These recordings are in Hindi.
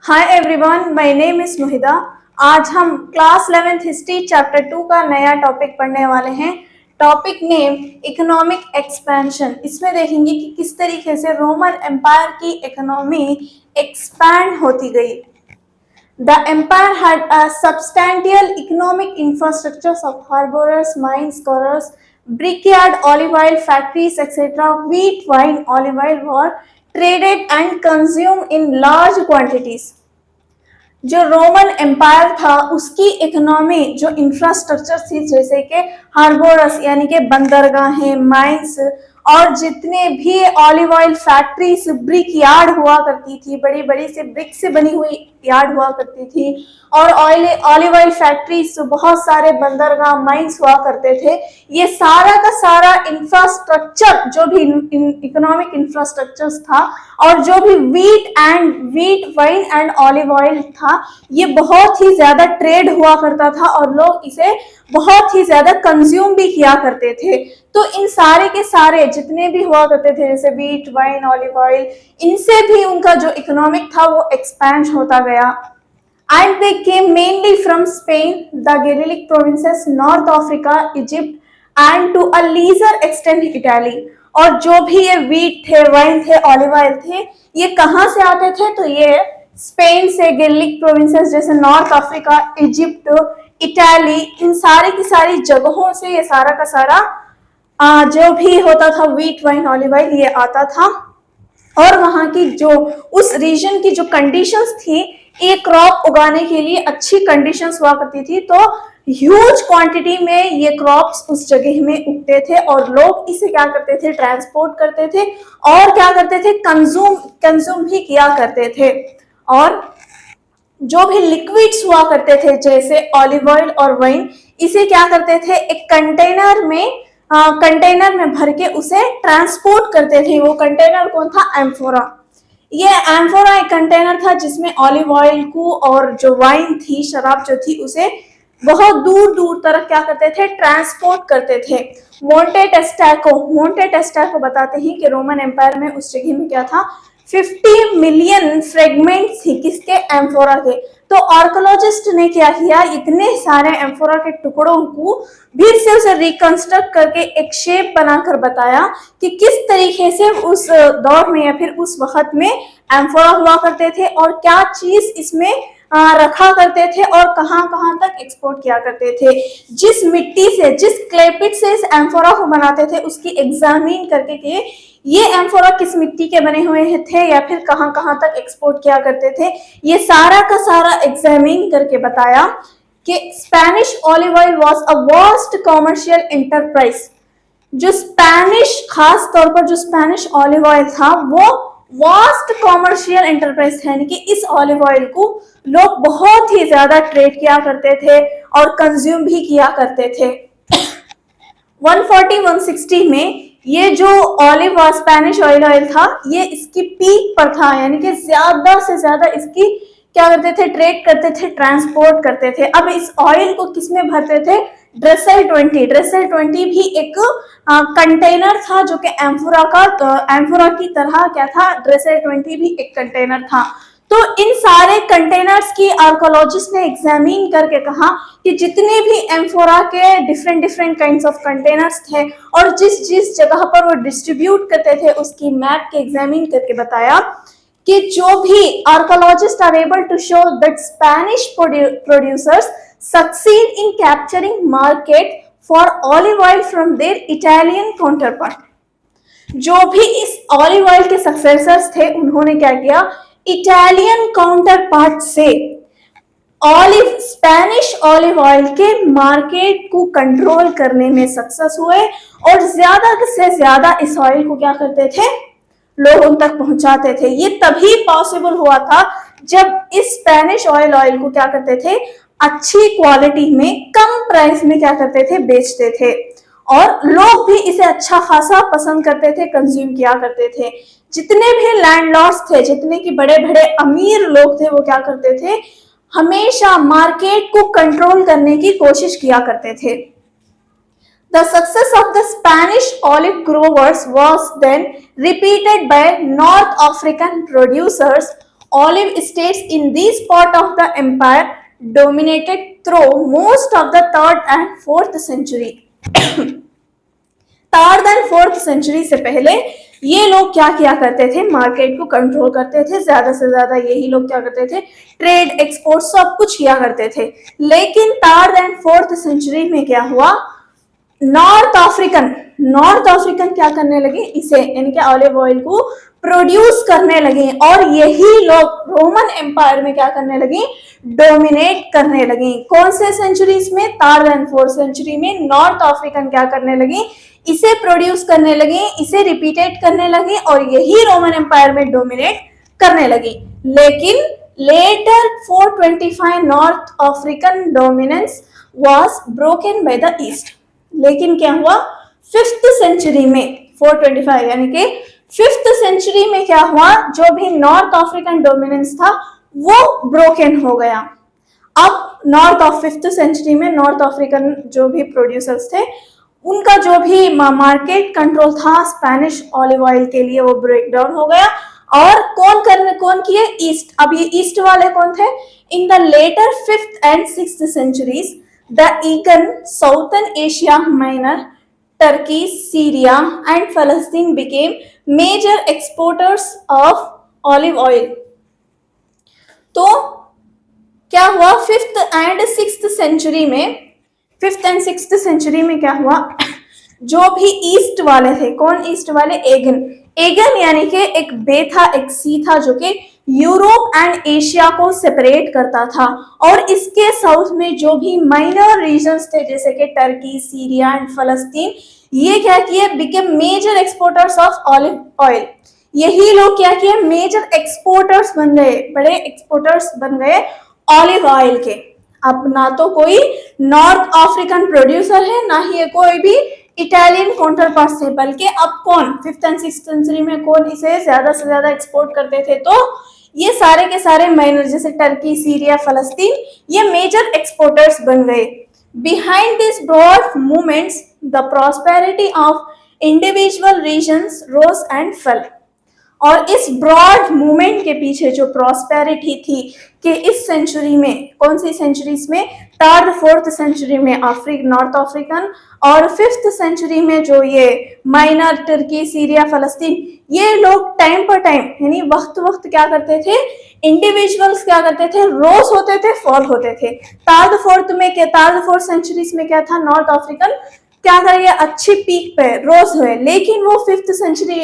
Hi everyone, my name is Muhida. आज हम क्लास 11th हिस्ट्री चैप्टर 2 का नया टॉपिक पढ़ने वाले हैं। Topic name economic expansion. इसमें देखेंगे कि किस तरीके से रोमन एम्पायर की इकोनॉमी एक्सपैंड होती गई। The empire had a substantial economic infrastructure of harbors, mines, quarries, brickyard, olive oil factories, etc. Wheat, wine, olive oil were traded and consumed in large quantities. जो रोमन एम्पायर था उसकी इकोनॉमी जो इंफ्रास्ट्रक्चर थी, जैसे कि हार्बोरस यानी कि बंदरगाहें, माइंस और जितने भी olive oil factories, brick yard हुआ करती थी, बड़ी बड़ी से ब्रिक से बनी हुई यार्ड हुआ करती थी, और ऑलिव ऑयल फैक्ट्रीज, बहुत सारे बंदरगाह, माइंस हुआ करते थे। ये सारा का सारा इंफ्रास्ट्रक्चर जो भी इकोनॉमिक इंफ्रास्ट्रक्चर था और जो भी wheat wine and olive oil था, ये बहुत ही ज्यादा ट्रेड हुआ करता था और लोग इसे बहुत ही ज्यादा कंज्यूम भी किया करते थे। तो इन सारे के सारे जितने भी हुआ करते थे, जैसे वीट, वाइन, ऑलिव ऑयल, इनसे भी उनका जो इकोनॉमिक था वो एक्सपैंड होता गया। And they came mainly from Spain, the Gallic provinces, North Africa, Egypt, and to a lesser extent Italy. और जो भी ये वीट थे, वाइन थे, ऑलिव ऑयल थे, ये कहाँ से आते थे? तो ये स्पेन से, गैलिक प्रोविंसेस जैसे नॉर्थ अफ्रीका, इजिप्ट, इटाली, इन सारी की सारी जगहों से ये सारा का सारा जो भी होता था वीट, वाइन, ऑलिव ऑयल, ये आता था। और वहां की जो उस रीजन की जो कंडीशंस थी, एक क्रॉप उगाने के लिए अच्छी कंडीशंस हुआ करती थी, तो ह्यूज क्वांटिटी में ये क्रॉप्स उस जगह में उगते थे और लोग इसे क्या करते थे? ट्रांसपोर्ट करते थे और क्या करते थे? कंज्यूम भी किया करते थे। और जो भी लिक्विड्स हुआ करते थे, जैसे ऑलिव ऑयल और वाइन, इसे क्या करते थे? एक कंटेनर में भर के उसे ट्रांसपोर्ट करते थे। वो कंटेनर कौन था? एम्फोरा। ये एम्फोरा एक कंटेनर था जिसमें ऑलिव ऑयल को और जो वाइन थी, शराब जो थी, उसे बहुत दूर दूर तक क्या करते थे? ट्रांसपोर्ट करते थे। मोंटे टेस्टाको बताते हैं कि रोमन एम्पायर में उस जगह में क्या था? 50 मिलियन फ्रेगमेंट थी, किसके? एम्फोरा के। तो आर्कोलॉजिस्ट ने क्या किया? इतने सारे एम्फोरा के टुकड़ों को फिर से उसे रिकंस्ट्रक्ट करके एक शेप बनाकर बताया कि किस तरीके से उस दौर में या फिर उस वक्त में एम्फोरा हुआ करते थे और क्या चीज इसमें रखा करते थे और कहां कहां तक एक्सपोर्ट किया करते थे। जिस मिट्टी से, जिस क्लेपिट से इस एम्फोरा को बनाते थे, उसकी एग्जामिन करके कि ये एम्फोरा किस मिट्टी के बने हुए थे या फिर कहां कहां तक एक्सपोर्ट किया करते थे, ये सारा का सारा एग्जामिन करके बताया कि Spanish olive oil was a vast commercial enterprise. जो स्पेनिश, खास तौर पर जो स्पेनिश ऑलिव ऑयल था, वो वास्ट कॉमर्शियल एंटरप्राइज है, यानी कि इस ऑलिव ऑयल को लोग बहुत ही ज्यादा ट्रेड किया करते थे और कंज्यूम भी किया करते थे। 140-160 में ये जो स्पेनिश ऑयल था, ये इसकी पीक पर था, यानी कि ज्यादा से ज्यादा इसकी क्या करते थे? ट्रेड करते थे, ट्रांसपोर्ट करते थे। अब इस ऑयल को किसमें भरते थे? ड्रेसल 20 भी एक कंटेनर था जो कि एम्फोरा की तरह क्या था? ड्रेसल 20 भी एक कंटेनर था। तो इन सारे कंटेनर्स की आर्कोलॉजिस्ट ने एग्जामिन करके कहा कि जितने भी एम्फोरा के डिफरेंट काइंड्स ऑफ कंटेनर्स थे और जिस जिस जगह पर वो डिस्ट्रीब्यूट करते थे, उसकी मैप के एग्जामिन करके बताया कि जो भी archaeologist are able to show that Spanish producers succeed in capturing market for olive oil from their Italian counterpart. जो भी इस ऑलिव ऑयल के सक्सेसर्स थे, उन्होंने क्या किया? इटालियन काउंटरपार्ट से स्पेनिश ऑलिव ऑयल के मार्केट को कंट्रोल करने में सक्सेस हुए और ज्यादा से ज्यादा इस ऑयल को क्या करते थे? लोगों तक पहुंचाते थे। ये तभी पॉसिबल हुआ था जब इस स्पेनिश ऑयल को क्या करते थे? अच्छी क्वालिटी में, कम प्राइस में क्या करते थे? बेचते थे और लोग भी इसे अच्छा खासा पसंद करते थे, कंज्यूम किया करते थे। जितने भी लैंडलॉर्ड्स थे, जितने की बड़े बड़े अमीर लोग थे, वो क्या करते थे? हमेशा मार्केट को कंट्रोल करने की कोशिश किया करते थे। The success of the Spanish olive growers was then repeated by North African producers Olive states in this part of the empire dominated through most of the 3rd and 4th century. 3rd and 4th century से पहले ये लोग क्या किया करते थे, मार्केट को कंट्रोल करते थे, ज्यादा से ज्यादा यही लोग क्या करते थे, ट्रेड एक्सपोर्ट सब कुछ किया करते थे। लेकिन 3rd and 4th सेंचुरी में क्या हुआ, नॉर्थ अफ्रीकन क्या करने लगे, इसे यानी कि ऑलिव ऑयल को प्रोड्यूस करने लगे और यही लोग रोमन एम्पायर में क्या करने लगे, डोमिनेट करने लगे। कौन से सेंचुरीज में, 3rd and 4th सेंचुरी में नॉर्थ अफ्रीकन क्या करने लगे, इसे प्रोड्यूस करने लगे, इसे रिपीटेड करने लगे और यही रोमन एम्पायर में डोमिनेट करने लगे। लेकिन later 425 north African dominance was broken by the east. लेकिन क्या हुआ, 5th सेंचुरी में 425 यानी कि 5th सेंचुरी में क्या हुआ, जो भी नॉर्थ अफ्रीकन डोमिनेंस था वो ब्रोकन हो गया। अब नॉर्थ ऑफ 5th सेंचुरी में नॉर्थ अफ्रीकन जो भी प्रोड्यूसर्स थे उनका जो भी मार्केट कंट्रोल था स्पेनिश ऑलिव ऑयल के लिए वो ब्रेक डाउन हो गया। और कौन किए, ईस्ट। अब ये ईस्ट वाले कौन थे, in the later 5th and 6th centuries the Egan, Southern Asia Minor, Turkey, Syria and Palestine became major exporters of olive oil. तो क्या हुआ, 5th and 6th सेंचुरी में, 5th and 6th सेंचुरी में क्या हुआ, जो भी ईस्ट वाले थे, कौन ईस्ट वाले, एगन यानी कि एक बे था, एक सी था जो कि यूरोप एंड एशिया को सेपरेट करता था। और इसके साउथ में जो भी माइनर रीजन्स थे जैसे कि टर्की, सीरिया एंड फलस्तीन, ये क्या किए, became major exporters of olive oil. यही लोग क्या किए, मेजर एक्सपोर्टर्स बन गए, बड़े एक्सपोर्टर्स बन गए ऑलिव ऑयल के। अब ना तो कोई नॉर्थ अफ्रीकन प्रोड्यूसर है, ना ही कोई भी इटालियन काउंटर पार्ट है, बल्कि अब कौन 5th and 6th सेंचुरी में कौन इसे ज्यादा से ज्यादा एक्सपोर्ट करते थे, तो ये सारे के सारे माइनर जैसे टर्की, सीरिया, फलस्तीन, ये मेजर एक्सपोर्टर्स बन गए। Behind this broad movements the prosperity of individual regions rose and fell. और इस ब्रॉड मूवमेंट के पीछे जो प्रॉस्पेरिटी थी कि इस सेंचुरी में, कौन सी सेंचुरीज में, 3rd 4th सेंचुरी में नॉर्थ अफ्रीकन और 5th सेंचुरी में जो ये माइनर टर्की, सीरिया, फलस्तीन, ये लोग टाइम पर टाइम यानी वक्त क्या करते थे, इंडिविजुअल्स क्या करते थे, रोज होते थे, फॉल होते थे। 3rd 4th सेंचुरीज में क्या था, नॉर्थ अफ्रीकन क्या करेंगे, अच्छी पीक पे रोज हुए। लेकिन वो 6th सेंचुरी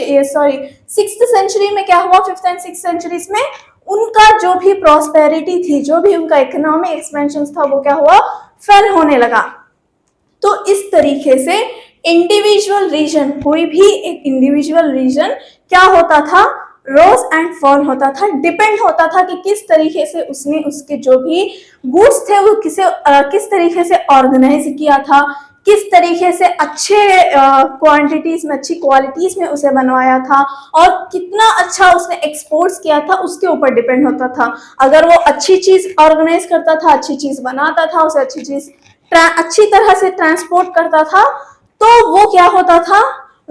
में क्या हुआ, 5th and 6th सेंचुरीज में उनका जो भी प्रॉस्पेरिटी थी, जो भी उनका इकोनॉमिक एक्सपेंशन था, वो क्या हुआ, फेल होने लगा। तो इस तरीके से इंडिविजुअल रीजन, कोई भी एक इंडिविजुअल रीजन क्या होता था, रोज एंड फॉल होता था, डिपेंड होता था कि किस तरीके से उसने उसके जो भी गुड्स थे वो किस तरीके से ऑर्गेनाइज किया था, किस तरीके से अच्छे क्वांटिटीज में, अच्छी क्वालिटीज में उसे बनवाया था और कितना अच्छा उसने एक्सपोर्ट्स किया था, उसके ऊपर डिपेंड होता था। अगर वो अच्छी चीज ऑर्गेनाइज करता था, अच्छी चीज बनाता था, उसे अच्छी चीज अच्छी तरह से ट्रांसपोर्ट करता था, तो वो क्या होता था,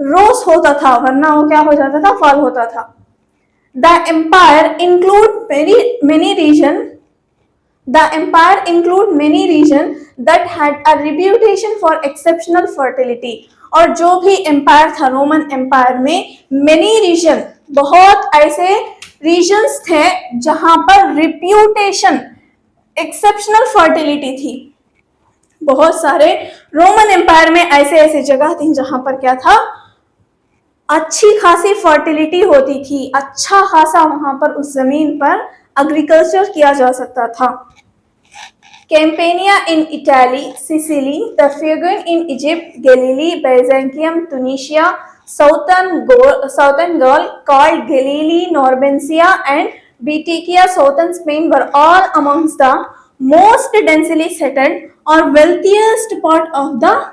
रोज होता था, वरना वो क्या हो जाता था, फॉल होता था। The empire include many region The empire include many regions that had a reputation for exceptional fertility। और जो भी एम्पायर था, रोमन एम्पायर में many region, बहुत ऐसे regions थे जहां पर reputation, exceptional fertility थी। बहुत सारे रोमन एम्पायर में ऐसे जगह थी जहां पर क्या था, अच्छी खासी फर्टिलिटी होती थी, अच्छा खासा वहां पर उस जमीन पर एग्रीकल्चर किया जा सकता था। Campania in Italy, Sicily, the Fuegian in Egypt, Galilee, Byzantium, Tunisia, southern Gaul called Galilee, Norbensia and Boeotia, southern Spain were all amongst the most densely settled or wealthiest part of the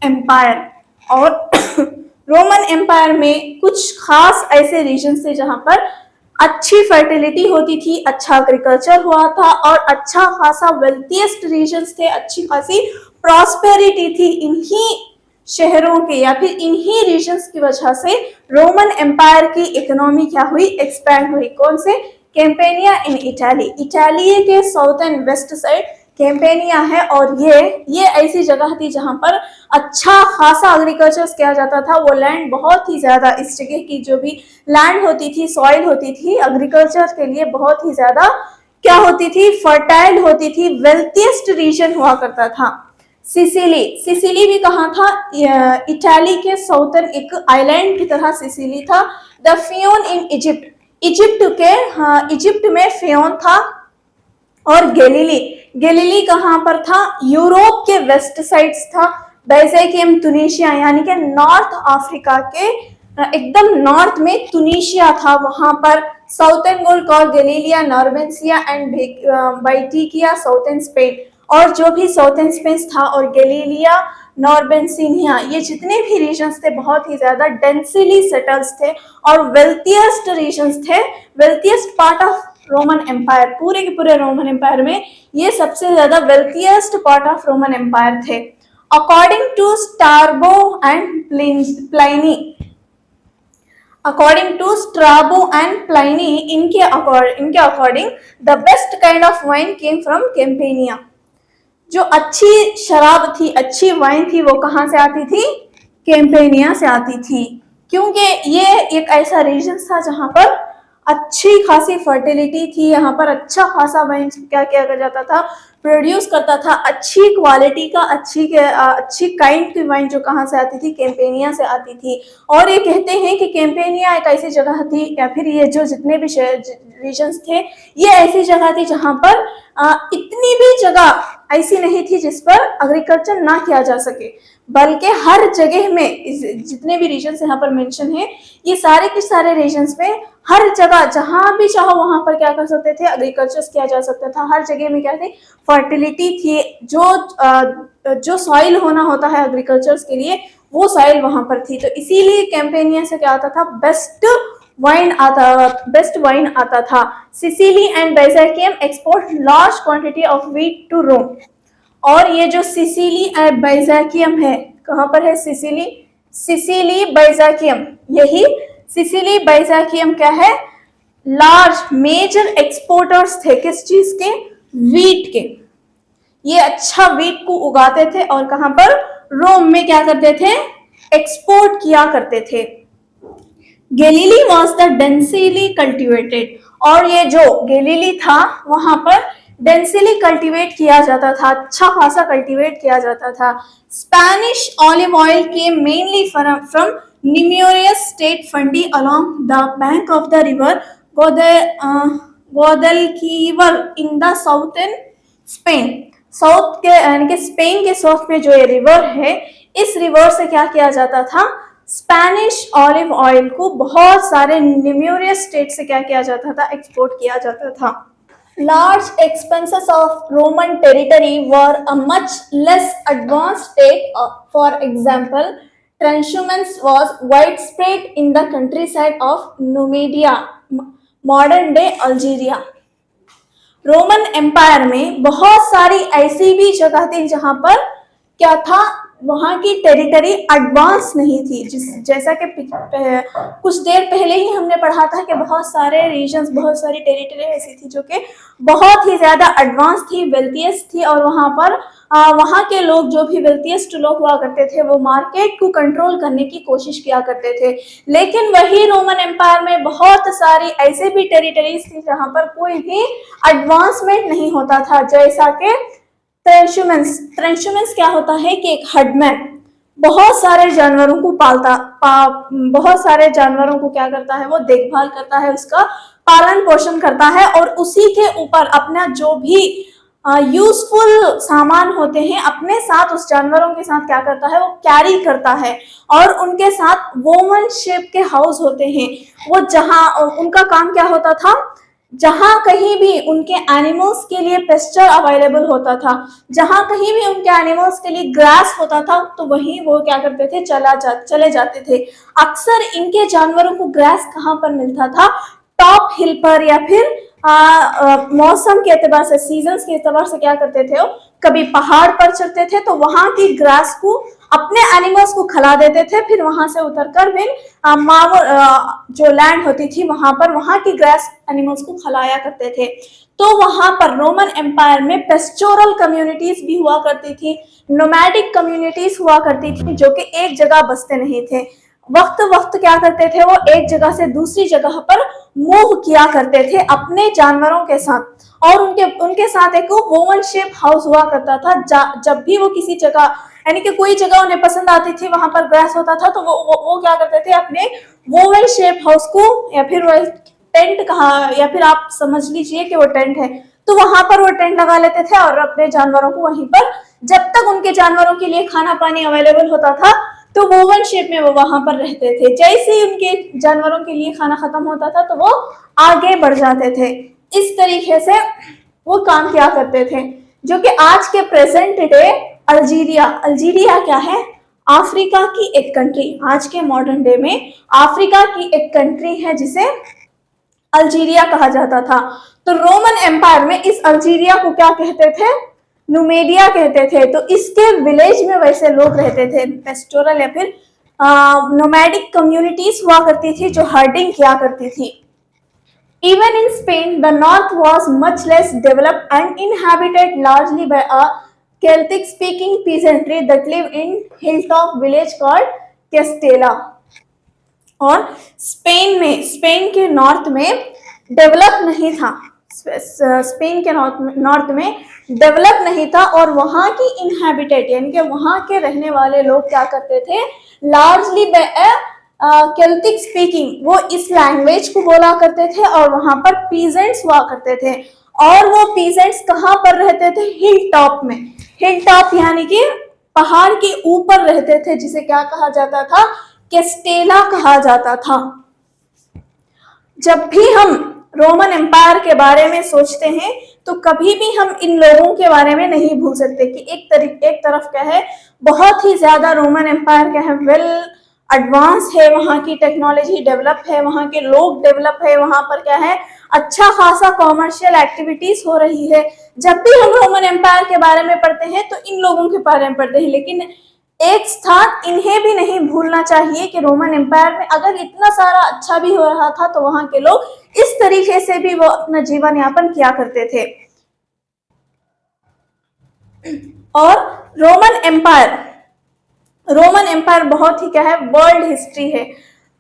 empire। और रोमन एम्पायर में कुछ खास ऐसे रीजन थे जहां पर अच्छी फर्टिलिटी होती थी, अच्छा एग्रीकल्चर हुआ था और अच्छा खासा वेल्थीएस्ट रीजन्स थे, अच्छी खासी प्रॉस्पेरिटी थी। इन्हीं शहरों के या फिर इन्हीं रीजन्स की वजह से रोमन एम्पायर की इकोनॉमी क्या हुई, एक्सपैंड हुई। कौन से, कैंपेनिया इन इटाली, इटाली के साउथ एंड वेस्ट साइड कैंपेनिया है। और ये ऐसी जगह थी जहां पर अच्छा खासा एग्रीकल्चर किया जाता था। वो लैंड बहुत ही ज्यादा, इस जगह की जो भी लैंड होती थी, सॉइल होती थी, एग्रीकल्चर के लिए बहुत ही ज्यादा क्या होती थी, फर्टाइल होती थी, वेल्थिएस्ट रीजन हुआ करता था। सिसिली, सिसिली भी कहाँ था, इटाली के साउथर्न एक आइलैंड की तरह सिसिली था। The Fionn in Egypt, Egypt में फियोन था। और गैलीली, गैलीली कहाँ पर था, यूरोप के वेस्ट साइड्स था। बैजैकियम तुनिशिया, यानी कि नॉर्थ अफ्रीका के एकदम नॉर्थ में तुनिशिया था, वहां पर। Southern Gaul call Gallia Narbonensis and Baetica southern Spain, और जो भी साउथर्न स्पेन था और गैलीलिया नॉर्बेंसिनिया, ये जितने भी रीजन्स थे बहुत ही ज्यादा डेंसिली सेटल्स थे और वेल्थिएस्ट रीजन्स थे, wealthiest part of Roman empire. पूरे के पूरे रोमन एम्पायर में ये सबसे ज्यादा wealthiest part of Roman empire थे। According to Strabo and Pliny, according to Strabo and Pliny, इनके according the best kind of wine came from Campania. जो अच्छी शराब थी, अच्छी वाइन थी, वो कहाँ से आती थी, कैंपेनिया से आती थी। क्योंकि ये एक ऐसा रीजन था जहां पर अच्छी खासी फर्टिलिटी थी, यहाँ पर अच्छा खासा वाइन क्या किया जाता था, प्रोड्यूस करता था, अच्छी क्वालिटी का, अच्छी काइंड की वाइन जो कहाँ से आती थी, कैंपेनिया से आती थी। और ये कहते हैं कि कैंपेनिया एक ऐसी जगह थी, या फिर ये जो जितने भी रीजन्स थे, ये ऐसी जगह थी जहां पर इतनी भी जगह ऐसी नहीं थी जिस पर एग्रीकल्चर ना किया जा सके, बल्कि हर जगह में जितने भी रीजन्स यहाँ पर मेंशन है, ये सारे के सारे रीजन्स में हर जगह जहां भी चाहो वहां पर क्या कर सकते थे, एग्रीकल्चर किया जा सकता था। हर जगह में क्या थी, फर्टिलिटी थी। जो सॉइल होना होता है एग्रीकल्चर के लिए, वो सॉइल वहां पर थी। तो इसीलिए कैंपेनिया से क्या आता था, बेस्ट वाइन आता था। Sicily and Byzacium export large quantity of wheat to Rome. और ये जो सिसिली एंड बैजैकियम है, कहाँ पर है सिसिली बैजैकियम, यही सिसिली बैजैकियम क्या है, लार्ज मेजर एक्सपोर्टर्स थे, किस चीज के, व्हीट के। ये अच्छा व्हीट को उगाते थे और कहां पर, रोम में क्या करते थे, एक्सपोर्ट किया करते थे। गैलीली वॉज द डेंसिली कल्टिवेटेड, और ये जो गैलीली था वहां पर डेंसिली कल्टिवेट किया जाता था, अच्छा खासा कल्टिवेट किया जाता था। Spanish olive oil came mainly from numerous state fundi along the bank of the river Guadalquivir in the southern Spain। South के यानी कि स्पेन के साउथ में जो ये रिवर है, इस रिवर से क्या किया जाता था, स्पेनिश ऑलिव ऑयल को बहुत सारे न्यूमरियस स्टेट से क्या किया जाता था, एक्सपोर्ट किया जाता था। Large expanses of Roman territory were a much less advanced state. For example, transhumance was widespread in the countryside of Numidia, modern day Algeria। Roman empire में बहुत सारी ऐसी भी जगह थी जहां पर क्या था, वहां की टेरिटरी एडवांस नहीं थी। जैसा कि कुछ देर पहले ही हमने पढ़ा था कि बहुत सारे रीजन्स, बहुत सारी टेरिटरी ऐसी थी जो कि बहुत ही ज्यादा एडवांस थी, वेल्थिएस्ट थी, और वहां पर वहां के लोग, जो भी वेल्थिएस्ट लोग हुआ करते थे, वो मार्केट को कंट्रोल करने की कोशिश किया करते थे। लेकिन वही रोमन एम्पायर में बहुत सारी ऐसे भी टेरिटरीज थी जहां पर कोई भी एडवांसमेंट नहीं होता था, जैसा कि ट्रांसह्यूमेंस क्या होता है कि एक हर्डमैन बहुत सारे जानवरों को बहुत सारे जानवरों को क्या करता है, वो देखभाल करता है, उसका पालन पोषण करता है, और उसी के ऊपर अपना जो भी यूजफुल सामान होते हैं अपने साथ, उस जानवरों के साथ क्या करता है, वो कैरी करता है। और उनके साथ वोमन शेप के हाउस होते हैं, वो जहां उनका काम क्या होता था, जहां कहीं भी उनके एनिमल्स के लिए पेस्चर अवेलेबल होता था, जहां कहीं भी उनके एनिमल्स के लिए ग्रास होता था, तो वहीं वो क्या करते थे, चले जाते थे। अक्सर इनके जानवरों को ग्रास कहाँ पर मिलता था, टॉप हिल पर या फिर मौसम के एतबार से, सीजन्स के एतबार से क्या करते थे, वो कभी पहाड़ पर चढ़ते थे तो वहां की ग्रास को अपने एनिमल्स को खिला देते थे, फिर वहां से उतरकर फिर जो लैंड होती थी वहां पर वहां की ग्रास एनिमल्स को खिलाया करते थे। तो वहां पर रोमन एम्पायर में पेस्टोरल कम्युनिटीज भी हुआ करती थी, नोमैडिक कम्युनिटीज हुआ करती थी, जो कि एक जगह बसते नहीं थे। वक्त वक्त क्या करते थे, वो एक जगह से दूसरी जगह पर मूव किया करते थे अपने जानवरों के साथ, और उनके साथ एक वोवन शेप हाउस हुआ करता था। जब भी वो किसी जगह, यानी कि कोई जगह उन्हें पसंद आती थी, वहां पर ग्रास होता था, तो वो क्या करते थे, अपने वोवन शेप हाउस को, या फिर वो टेंट कहा, या फिर आप समझ लीजिए कि वो टेंट है, तो वहां पर वो टेंट लगा लेते थे और अपने जानवरों को वहीं पर, जब तक उनके जानवरों के लिए खाना पानी अवेलेबल होता था, तो वोवन शेप में वो वहां पर रहते थे। जैसे ही उनके जानवरों के लिए खाना खत्म होता था तो वो आगे बढ़ जाते थे। इस तरीके से वो काम किया करते थे, जो कि आज के प्रेजेंट डे अल्जीरिया क्या है, अफ्रीका की एक कंट्री, आज के मॉडर्न डे में अफ्रीका की एक कंट्री है जिसे अल्जीरिया कहा जाता था। तो रोमन एम्पायर में इस अल्जीरिया को क्या कहते थे, नुमेडिया कहते थे। तो इसके विलेज में वैसे लोग रहते थे, पेस्टोरल या फिर नोमैडिक कम्युनिटीज हुआ करती थी जो हर्डिंग किया करती थी। Even in Spain, the north was much less developed and inhabited largely by a Celtic-speaking peasantry that lived in hilltop village called Castella. और स्पेन के नॉर्थ में डेवलप नहीं था, स्पेन के नॉर्थ में डेवलप नहीं था, और वहां की इनहैबिटेट यानी कि वहां के रहने वाले लोग क्या करते थे, लार्जली केल्टिक स्पीकिंग, वो इस लैंग्वेज को बोला करते थे, और वहां पर पीजेंट्स हुआ करते थे। और वो पीजेंट्स कहाँ पर रहते थे, हिल टॉप में। हिल टॉप यानी कि पहाड़ के ऊपर रहते थे, जिसे क्या कहा जाता था, कैस्टेला कहा जाता था। जब भी हम रोमन एम्पायर के बारे में सोचते हैं तो कभी भी हम इन लोगों के बारे में नहीं भूल सकते कि एक तरफ क्या है, बहुत ही ज्यादा रोमन एम्पायर क्या है, वेल एडवांस है, वहाँ की टेक्नोलॉजी डेवलप है, वहाँ के लोग डेवलप है, वहाँ पर क्या है, अच्छा खासा कॉमर्शियल एक्टिविटीज हो रही है। जब भी हम रोमन एम्पायर के बारे में पढ़ते हैं तो इन लोगों के बारे में पढ़ते हैं, लेकिन एक स्थान इन्हें भी नहीं भूलना चाहिए कि रोमन एम्पायर में अगर इतना सारा अच्छा भी हो रहा था तो वहां के लोग इस तरीके से भी वो अपना जीवन यापन किया करते थे। और रोमन एम्पायर बहुत ही क्या है, वर्ल्ड हिस्ट्री है।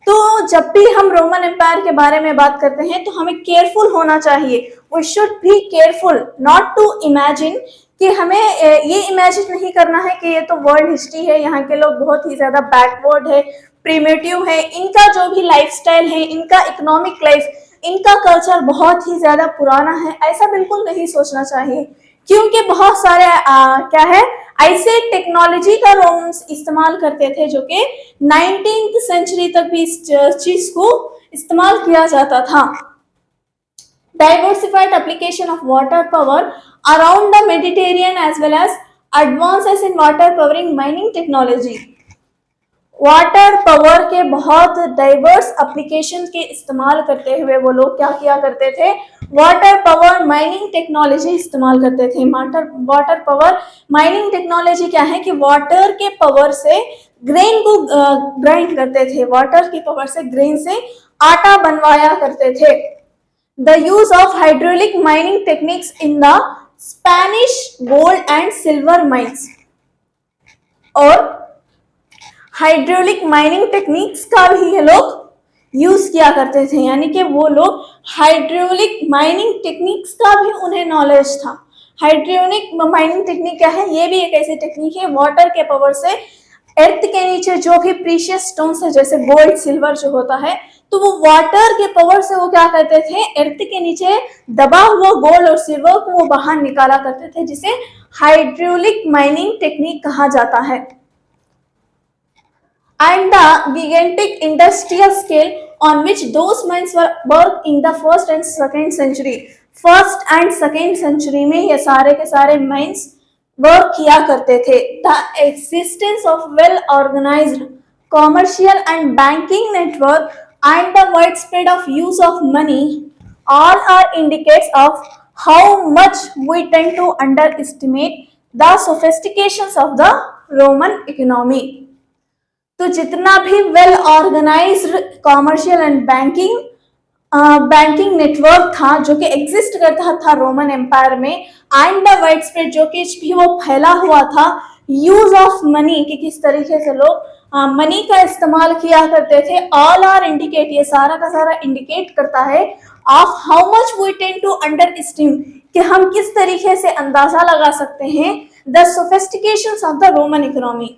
तो जब भी हम रोमन एम्पायर के बारे में बात करते हैं तो हमें केयरफुल होना चाहिए, we should be careful not to imagine, कि हमें ये इमेजिन नहीं करना है कि ये तो वर्ल्ड हिस्ट्री है, यहाँ के लोग बहुत ही ज्यादा बैकवर्ड है, प्रिमिटिव है, इनका जो भी लाइफस्टाइल है, इनका इकोनॉमिक लाइफ, इनका कल्चर बहुत ही ज्यादा पुराना है, ऐसा बिल्कुल नहीं सोचना चाहिए। क्योंकि बहुत सारे क्या है, ऐसे टेक्नोलॉजी का रोमन्स इस्तेमाल करते थे जो कि 19th सेंचुरी तक भी इस चीज को इस्तेमाल किया जाता था। Diversified application of water power around the Mediterranean as well as advances in water powering mining technology. Water power के बहुत डाइवर्स एप्लीकेशन के इस्तेमाल करते हुए वो लोग क्या किया करते थे, वाटर पावर माइनिंग टेक्नोलॉजी इस्तेमाल करते थे। वाटर पावर माइनिंग टेक्नोलॉजी क्या है कि वाटर के पावर से ग्रेन को ग्राइंड करते थे, वाटर के पावर से ग्रेन से आटा बनवाया करते थे। The use of hydraulic mining techniques in the Spanish gold and silver mines, और हाइड्रोलिक माइनिंग टेक्निक्स का भी ये लोग यूज किया करते थे, यानी कि वो लोग हाइड्रोलिक माइनिंग टेक्निक्स का भी उन्हें नॉलेज था। हाइड्रोलिक माइनिंग टेक्निक क्या है, ये भी एक ऐसी टेक्निक है, वाटर के पावर से अर्थ के नीचे जो भी प्रीशियस स्टोन्स है, जैसे गोल्ड सिल्वर जो होता है, तो वो वाटर के पावर से वो क्या करते थे, अर्थ के नीचे दबा हुआ गोल्ड और सिल्वर को वो बाहर निकाला करते थे, जिसे हाइड्रोलिक माइनिंग टेक्निक कहा जाता है। And the gigantic industrial scale on which those mines were worked in the first and second century में ये सारे के सारे माइंस वर्क किया करते थे। The existence of well organized commercial and banking network and the widespread of use of money all are indicates of how much we tend to underestimate the sophistications of the Roman economy. तो जितना भी well organised commercial and banking network था जो कि एग्जिस्ट करता था रोमन एम्पायर में, एंड द वाइड स्प्रेड जो कि भी वो फैला हुआ था, यूज ऑफ मनी कि किस तरीके से लोग मनी का इस्तेमाल किया करते थे, ऑल आर इंडिकेट, ये सारा का सारा इंडिकेट करता है of how much we tend to underestimate, कि हम किस तरीके से अंदाजा लगा सकते हैं the sophistications of the Roman economy,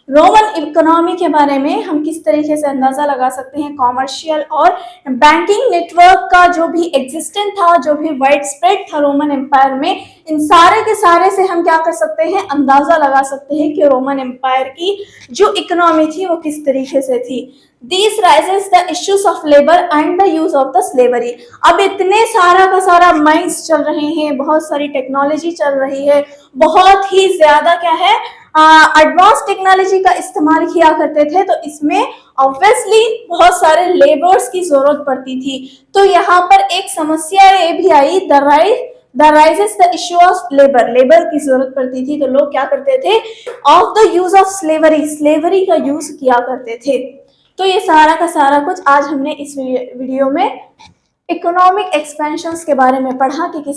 Roman economy के बारे में हम किस तरीके से अंदाजा लगा सकते हैं, कॉमर्शियल और बैंकिंग नेटवर्क का जो भी एग्जिस्टेंट था, जो भी वाइड स्प्रेड था रोमन एम्पायर में, इन सारे के सारे से हम क्या कर सकते हैं, अंदाजा लगा सकते हैं कि रोमन एम्पायर की जो इकोनॉमी थी वो किस तरीके से थी। These raises the issues of labor and the use of the slavery। अब इतने सारा का सारा माइंस चल रहे हैं, बहुत सारी टेक्नोलॉजी चल रही है, बहुत ही ज्यादा क्या है एडवांस टेक्नोलॉजी का इस्तेमाल किया करते थे, तो इसमें ऑब्वियसली बहुत सारे लेबर्स की जरूरत पड़ती थी। तो यहाँ पर एक समस्या ये भी आई, the raises the issue of labour की जरूरत पड़ती थी, तो लोग क्या करते थे, of the use of slavery का यूज किया करते थे। तो ये सारा का सारा कुछ आज हमने इस वीडियो में इकोनॉमिक एक्सपेंशंस के बारे में पढ़ा कि किस